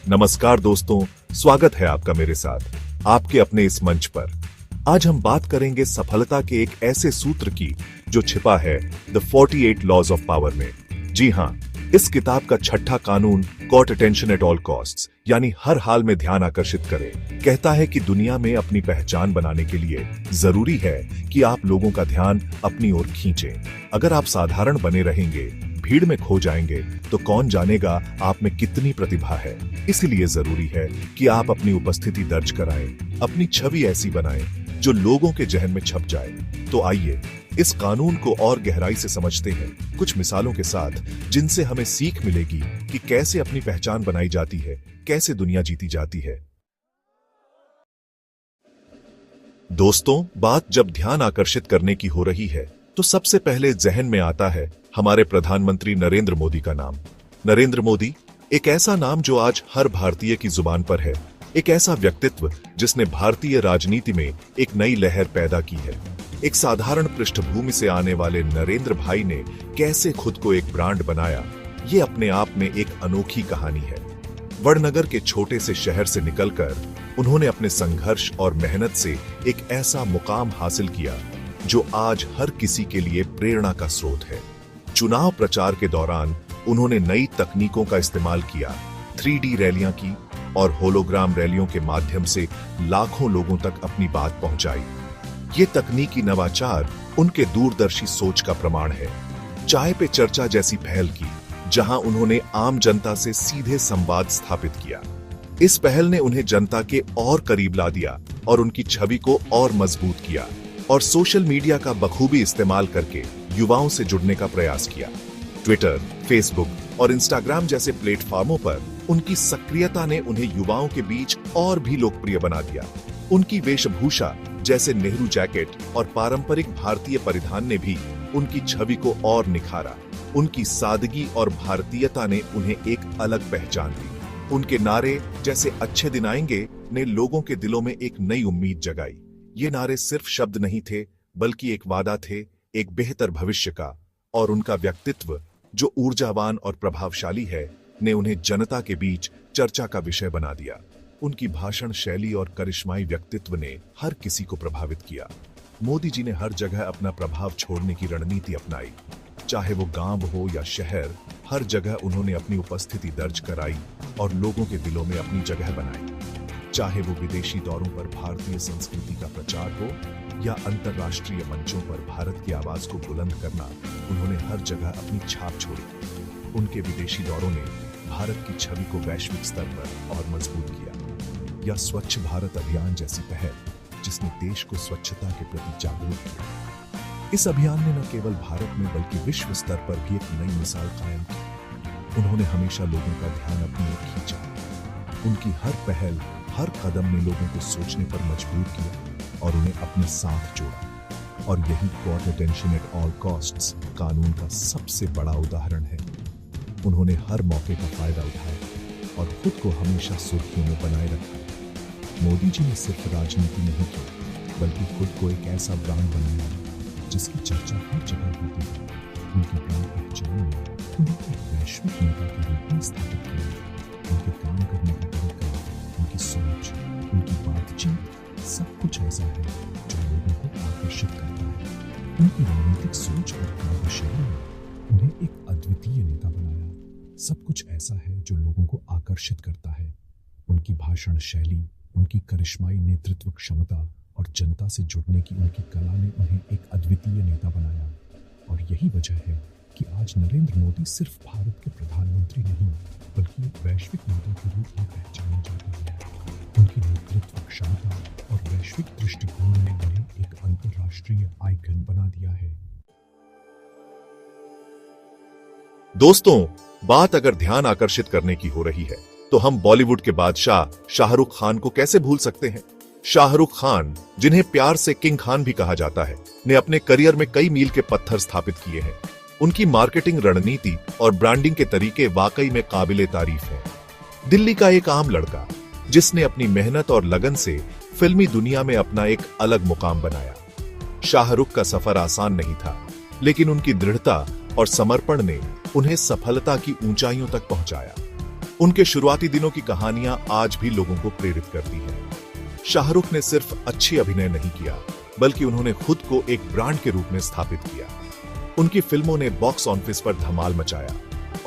नमस्कार दोस्तों, स्वागत है आपका मेरे साथ आपके अपने इस मंच पर। आज हम बात करेंगे सफलता के एक ऐसे सूत्र की जो छिपा है द 48 लॉज ऑफ पावर में। जी हाँ, इस किताब का छठा कानून caught attention at all costs यानी हर हाल में ध्यान आकर्षित करे कहता है कि दुनिया में अपनी पहचान बनाने के लिए जरूरी है कि आप लोगों का ध्यान अपनी ओर खींचें। अगर आप साधारण बने रहेंगे, भीड़ में खो जाएंगे, तो कौन जानेगा आप में कितनी प्रतिभा है। इसलिए जरूरी है कि आप अपनी उपस्थिति दर्ज कराएं, अपनी छवि ऐसी बनाएं जो लोगों के जहन में छप जाए। तो आइए इस कानून को और गहराई से समझते हैं, कुछ मिसालों के साथ, जिनसे हमें सीख मिलेगी कि कैसे अपनी पहचान बनाई जाती है, कैसे दुनिया जीती जाती है। दोस्तों, बात जब ध्यान आकर्षित करने की हो रही है तो सबसे पहले जहन में आता है हमारे प्रधानमंत्री नरेंद्र मोदी का नाम। नरेंद्र मोदी एक ऐसा नाम जो आज हर भारतीय की जुबान पर है, एक ऐसा व्यक्तित्व जिसने भारतीय राजनीति में एक नई लहर पैदा की है। एक साधारण पृष्ठभूमि से आने वाले नरेंद्र भाई ने कैसे खुद को एक ब्रांड बनाया, ये अपने आप में एक अनोखी कहानी है। वडनगर के छोटे से शहर से निकलकर उन्होंने अपने संघर्ष और मेहनत से एक ऐसा मुकाम हासिल किया जो आज हर किसी के लिए प्रेरणा का स्रोत है। चुनाव प्रचार के दौरान उन्होंने नई तकनीकों का इस्तेमाल किया, 3D रैलियां की और होलोग्राम रैलियों के माध्यम से लाखों लोगों तक अपनी बात पहुंचाई। ये तकनीकी नवाचार उनके दूरदर्शी सोच का प्रमाण है। चाय पे चर्चा जैसी पहल की, जहां उन्होंने आम जनता से सीधे संवाद स्थापित किया। इस पहल ने उन्हें जनता के और करीब ला दिया और उनकी छवि को और मजबूत किया। और सोशल मीडिया का बखूबी इस्तेमाल करके युवाओं से जुड़ने का प्रयास किया। ट्विटर, फेसबुक और इंस्टाग्राम जैसे प्लेटफॉर्मों पर उनकी सक्रियता ने उन्हें युवाओं के बीच और भी लोकप्रिय बना दिया। उनकी वेशभूषा जैसे नेहरू जैकेट और पारंपरिक भारतीय परिधान ने भी उनकी छवि को और निखारा। उनकी सादगी और भारतीयता ने उन्हें एक अलग पहचान दी। उनके नारे जैसे अच्छे दिन आएंगे ने लोगों के दिलों में एक नई उम्मीद जगाई। ये नारे सिर्फ शब्द नहीं थे, बल्कि एक वादा थे, एक बेहतर भविष्य का। और उनका व्यक्तित्व जो ऊर्जावान और प्रभावशाली है ने उन्हें जनता के बीच चर्चा का विषय बना दिया। उनकी भाषण शैली और करिश्माई व्यक्तित्व ने हर किसी को प्रभावित किया। मोदी जी ने हर जगह अपना प्रभाव छोड़ने की रणनीति अपनाई। चाहे वो गांव हो या शहर, हर जगह उन्होंने अपनी उपस्थिति दर्ज कराई और लोगों के दिलों में अपनी जगह बनाई। चाहे वो विदेशी दौरों पर भारतीय संस्कृति का प्रचार हो या अंतर्राष्ट्रीय मंचों पर भारत की आवाज को बुलंद करना, उन्होंने हर जगह अपनी छाप छोड़ी। उनके विदेशी दौरों ने भारत की छवि को वैश्विक स्तर पर और मजबूत किया। या स्वच्छ भारत अभियान जैसी पहल जिसने देश को स्वच्छता के प्रति जागरूक किया। इस अभियान ने न केवल भारत में बल्कि विश्व स्तर पर भी एक नई मिसाल कायम की। उन्होंने हमेशा लोगों का ध्यान अपनी ओर खींचा। उनकी हर पहल, हर कदम ने लोगों को सोचने पर मजबूर किया और उन्हें अपने साथ जोड़ा। और यही caught attention at all costs कानून का सबसे बड़ा उदाहरण है। उन्होंने हर मौके का फायदा उठाया और खुद को हमेशा सुर्खियों में बनाए रखा। मोदी जी ने सिर्फ राजनीति नहीं की, बल्कि खुद को एक ऐसा ब्रांड बनाया जिसकी चर्चा हर जगह होती है। उनकी ब्रांड पहचान ने उन्हें एक वैश्विक नेता के रूप में स्थापित किया। उनके काम करने का तरीका, उनकी सोच, उनकी बातचीत, सब कुछ ऐसा है जो लोगों को आकर्षित करता है। उनकी रणनीतिक सोच और कार्यशैली ने उन्हें एक अद्वितीय नेता बनाया। सब कुछ ऐसा है जो लोगों को आकर्षित करता है। उनकी भाषण शैली, उनकी करिश्माई नेतृत्व क्षमता और जनता से जुड़ने की उनकी कला ने उन्हें एक अद्वितीय नेता बनाया। और यही वजह है कि आज नरेंद्र मोदी सिर्फ भारत के प्रधानमंत्री नहीं, बल्कि एक वैश्विक नेता के रूप में पहचाने जाते हैं। उनकी नेतृत्व क्षमता और वैश्विक दृष्टिकोण ने उन्हें एक अंतर्राष्ट्रीय आइकन बना दिया है। दोस्तों, बात अगर ध्यान आकर्षित करने की हो रही है तो हम बॉलीवुड के बादशाह शाहरुख खान को कैसे भूल सकते हैं। शाहरुख खान, जिन्हें प्यार से किंग खान भी कहा जाता है, ने अपने करियर में कई मील के पत्थर स्थापित किए हैं। उनकी मार्केटिंग रणनीति और ब्रांडिंग के तरीके वाकई में काबिले तारीफ हैं। दिल्ली का एक आम लड़का जिसने अपनी मेहनत और लगन से फिल्मी दुनिया में अपना एक अलग मुकाम बनाया। शाहरुख का सफर आसान नहीं था, लेकिन उनकी दृढ़ता और समर्पण ने उन्हें सफलता की ऊंचाइयों तक पहुंचाया। उनके शुरुआती दिनों की कहानियां आज भी लोगों को प्रेरित करती हैं। शाहरुख ने सिर्फ अच्छी अभिनय नहीं किया, बल्कि उन्होंने खुद को एक ब्रांड के रूप में स्थापित किया। उनकी फिल्मों ने बॉक्स ऑफिस पर धमाल मचाया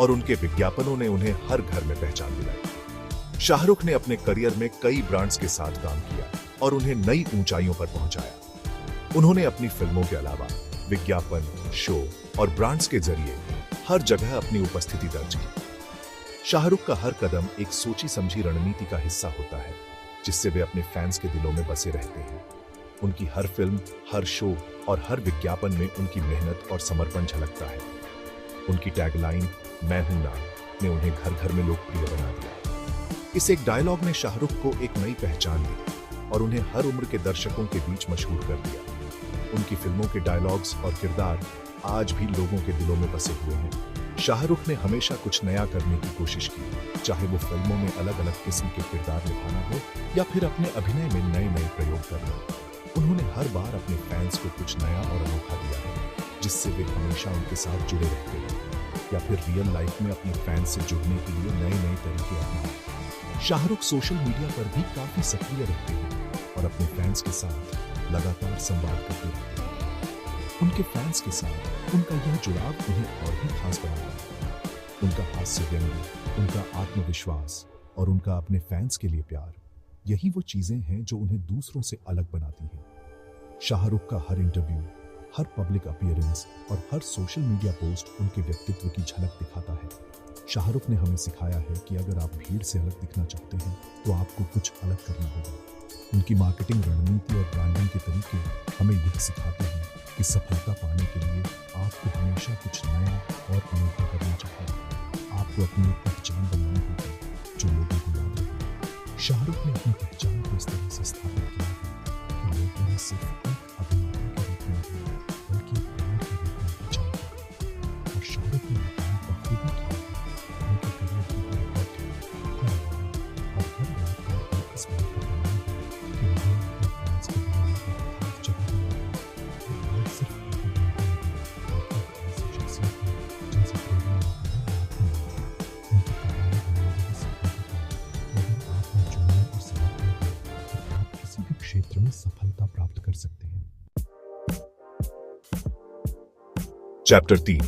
और उनके विज्ञापनों ने उन्हें हर घर में पहचान दिलाई। शाहरुख ने अपने करियर में कई ब्रांड्स के साथ काम किया और उन्हें नई ऊंचाइयों पर पहुंचाया। उन्होंने अपनी फिल्मों के अलावा विज्ञापन, शो और ब्रांड्स के जरिए हर जगह अपनी उपस्थिति दर्ज की। शाहरुख का हर कदम एक सोची समझी रणनीति का हिस्सा होता है, जिससे वे अपने फैंस के दिलों में बसे रहते हैं। उनकी हर फिल्म, हर शो और हर विज्ञापन में उनकी मेहनत और समर्पण झलकता है। उनकी टैगलाइन मैं हूं ना ने उन्हें घर घर में लोकप्रिय बना दिया। इस एक डायलॉग ने शाहरुख को एक नई पहचान दी और उन्हें हर उम्र के दर्शकों के बीच मशहूर कर दिया। उनकी फिल्मों के डायलॉग्स और किरदार आज भी लोगों के दिलों में बसे हुए हैं। शाहरुख ने हमेशा कुछ नया करने की कोशिश की, चाहे वो फिल्मों में अलग अलग किस्म के किरदार निभाना हो या फिर अपने अभिनय में नए नए प्रयोग करना। उन्होंने हर बार अपने फैंस को कुछ नया और अनोखा दिया है, जिससे वे हमेशा उनके साथ जुड़े रहते हैं या फिर रियल लाइफ में अपने फैंस से जुड़ने के लिए नए नए तरीके अपनाते। शाहरुख सोशल मीडिया पर भी काफी सक्रिय रहते हैं और अपने फैंस के साथ लगातार संवाद करते रहते हैं। उनके फैंस के साथ उनका यह जुड़ाव उन्हें और भी खास बनाता है। उनका हास्य व्यंग्य, उनका आत्मविश्वास और उनका अपने फैंस के लिए प्यार, यही वो चीजें हैं जो उन्हें दूसरों से अलग बनाती हैं। शाहरुख का हर इंटरव्यू, हर पब्लिक अपीयरेंस और हर सोशल मीडिया पोस्ट उनके व्यक्तित्व की झलक दिखाता है। शाहरुख ने हमें सिखाया है कि अगर आप भीड़ से अलग दिखना चाहते हैं तो आपको कुछ अलग करना होगा। उनकी मार्केटिंग रणनीति और ब्रांडिंग के तरीके हमें यह सिखाते हैं कि सफलता पाने के लिए आपको हमेशा कुछ नया और अनोखा करना चाहिए। आपको अपनी एक पहचान बनानी होगी जो लोगों को याद रहे। शाहरुख ने अपनी पहचान को इस तरह से स्थापित किया है कि लोग उन्हें सिर्फ एक अभिनेता के रूप में नहीं, बल्कि एक ब्रांड के रूप में पहचान करें। और शाहरुख ने काम बखूबी किया है। उनके करियर की हर बात, हर अवार्ड और हर यादगार पर इस बात का प्रमाण है कि उन्होंने अपने फैंस के दिलों में एक खास जगह बनाई है। और सिर्फ एक अभिनेता नहीं, बल्कि ऐसी शख्सियत है जिनसे प्रेरणा लेकर आप भी हैं। उनकी कहानी हमें यह सिखाती है कि अगर आप में जुड़ने और समर्पण है तो आप किसी भी क्षेत्र में सफलता प्राप्त कर सकते हैं। चैप्टर 3,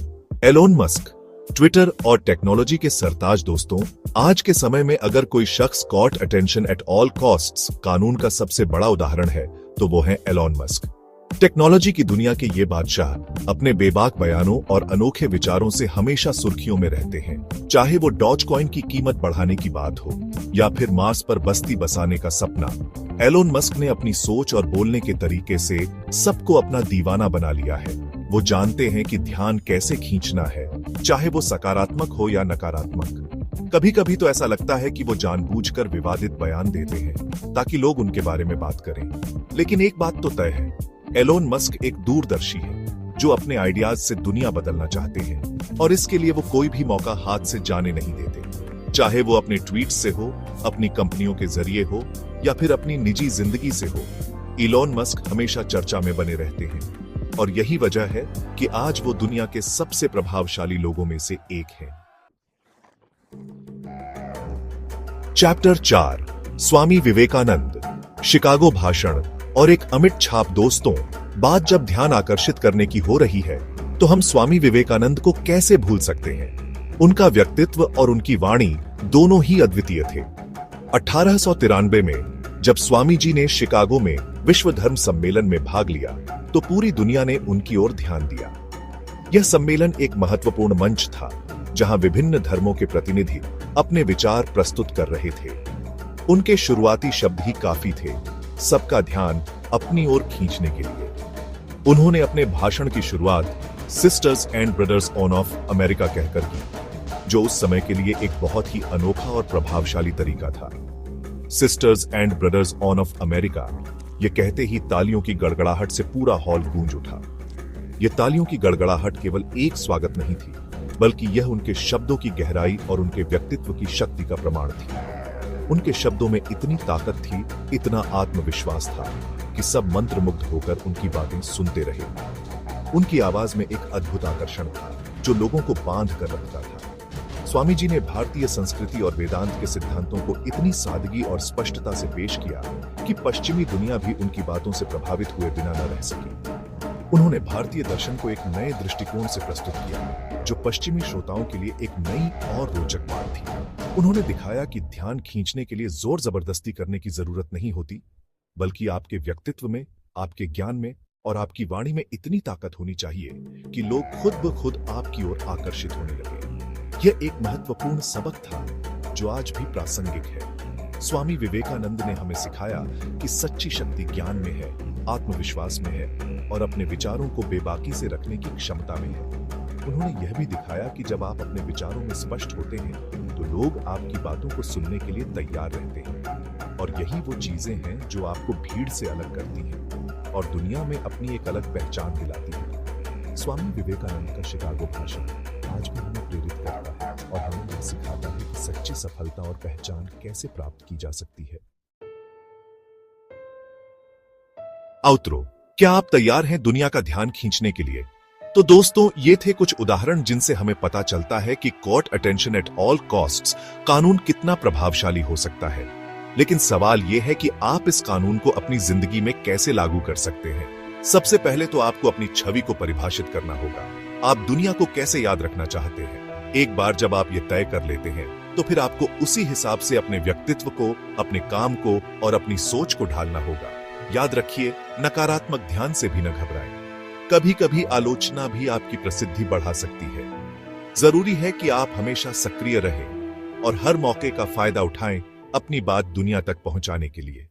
एलोन मस्क, ट्विटर और टेक्नोलॉजी के सरताज। दोस्तों, आज के समय में अगर कोई शख्स caught attention at all costs कानून का सबसे बड़ा उदाहरण है तो वो है एलोन मस्क। टेक्नोलॉजी की दुनिया के ये बादशाह अपने बेबाक बयानों और अनोखे विचारों से हमेशा सुर्खियों में रहते हैं। चाहे वो डॉज कॉइन की कीमत बढ़ाने की बात हो या फिर मार्स पर बस्ती बसाने का सपना, एलोन मस्क ने अपनी सोच और बोलने के तरीके से सबको अपना दीवाना बना लिया है। वो जानते हैं कि ध्यान कैसे खींचना है, चाहे वो सकारात्मक हो या नकारात्मक। कभी कभी तो ऐसा लगता है कि वो जानबूझकर विवादित बयान देते हैं ताकि लोग उनके बारे में बात करें। लेकिन एक बात तो तय है, एलोन मस्क एक दूरदर्शी है जो अपने आइडियाज से दुनिया बदलना चाहते हैं और इसके लिए वो कोई भी मौका हाथ से जाने नहीं देते। चाहे वो अपने ट्वीट से हो, अपनी कंपनियों के जरिए हो या फिर अपनी निजी जिंदगी से हो, एलोन मस्क हमेशा चर्चा में बने रहते हैं। और यही वजह है कि आज वो दुनिया के सबसे प्रभावशाली लोगों में से एक हैं। चैप्टर 4, स्वामी विवेकानंद, शिकागो भाषण और एक अमिट छाप। दोस्तों, बात जब ध्यान आकर्षित करने की हो रही है तो हम स्वामी विवेकानंद को कैसे भूल सकते हैं। उनका व्यक्तित्व और उनकी वाणी दोनों ही अद्वितीय थे। 1893 में जब स्वामी जी ने शिकागो में विश्व धर्म सम्मेलन में भाग लिया तो पूरी दुनिया ने उनकी ओर ध्यान दिया। यह सम्मेलन एक महत्वपूर्ण मंच था जहां विभिन्न धर्मों के प्रतिनिधि अपने विचार प्रस्तुत कर रहे थे। उनके शुरुआती शब्द ही काफी थे, सबका ध्यान अपनी ओर खींचने के लिए। उन्होंने अपने भाषण की शुरुआत sisters and brothers on off America कहकर की, जो उस समय के लिए एक बहुत ही अनोखा और प्रभावशाली तरीका था। Sisters and brothers on off America, ये कहते ही तालियों की गड़गड़ाहट से पूरा हॉल गूंज उठा। ये तालियों की गड़गड़ाहट केवल एक स्वागत नहीं थी, बल्कि यह उनके शब्दों की गहराई और उनके व्यक्तित्व की शक्ति का प्रमाण थी। उनके शब्दों में इतनी ताकत थी, इतना आत्मविश्वास था कि सब मंत्रमुग्ध होकर उनकी बातें सुनते रहे। उनकी आवाज में एक अद्भुत आकर्षण था जो लोगों को बांध कर रखता था। स्वामी जी ने भारतीय संस्कृति और वेदांत के सिद्धांतों को इतनी सादगी और स्पष्टता से पेश किया कि पश्चिमी दुनिया भी उनकी बातों से प्रभावित हुए बिना न रह सकी। उन्होंने भारतीय दर्शन को एक नए दृष्टिकोण से प्रस्तुत किया, जो पश्चिमी श्रोताओं के लिए एक नई और रोचक बात थी। उन्होंने दिखाया कि ध्यान खींचने के लिए जोर जबरदस्ती करने की जरूरत नहीं होती, बल्कि आपके व्यक्तित्व में, आपके ज्ञान में और आपकी वाणी में इतनी ताकत होनी चाहिए कि लोग खुद ब खुद आपकी ओर आकर्षित होने लगे। यह एक महत्वपूर्ण सबक था जो आज भी प्रासंगिक है। स्वामी विवेकानंद ने हमें सिखाया कि सच्ची शक्ति ज्ञान में है, आत्मविश्वास में है और अपने विचारों को बेबाकी से रखने की क्षमता में है। उन्होंने यह भी दिखाया कि जब आप अपने विचारों में स्पष्ट होते हैं तो लोग आपकी बातों को सुनने के लिए तैयार रहते हैं, और यही वो चीजें हैं जो आपको भीड़ से अलग करती हैं और दुनिया में अपनी एक अलग पहचान दिलाती हैं। स्वामी विवेकानंद का शिकागो भाषण आज भी हमें प्रेरित करता है और हमें यह सिखाता है कि सच्ची सफलता और पहचान कैसे प्राप्त की जा सकती है। आउटरो, क्या आप तैयार हैं दुनिया का ध्यान खींचने के लिए? तो दोस्तों, ये थे कुछ उदाहरण जिनसे हमें पता चलता है कि court attention at all costs कानून कितना प्रभावशाली हो सकता है। लेकिन सवाल यह है कि आप इस कानून को अपनी जिंदगी में कैसे लागू कर सकते हैं। सबसे पहले तो आपको अपनी छवि को परिभाषित करना होगा। आप दुनिया को कैसे याद रखना चाहते हैं? एक बार जब आप ये तय कर लेते हैं तो फिर आपको उसी हिसाब से अपने व्यक्तित्व को, अपने काम को और अपनी सोच को ढालना होगा। याद रखिए, नकारात्मक ध्यान से भी न घबराएं। कभी कभी आलोचना भी आपकी प्रसिद्धि बढ़ा सकती है। जरूरी है कि आप हमेशा सक्रिय रहें और हर मौके का फायदा उठाएं अपनी बात दुनिया तक पहुंचाने के लिए।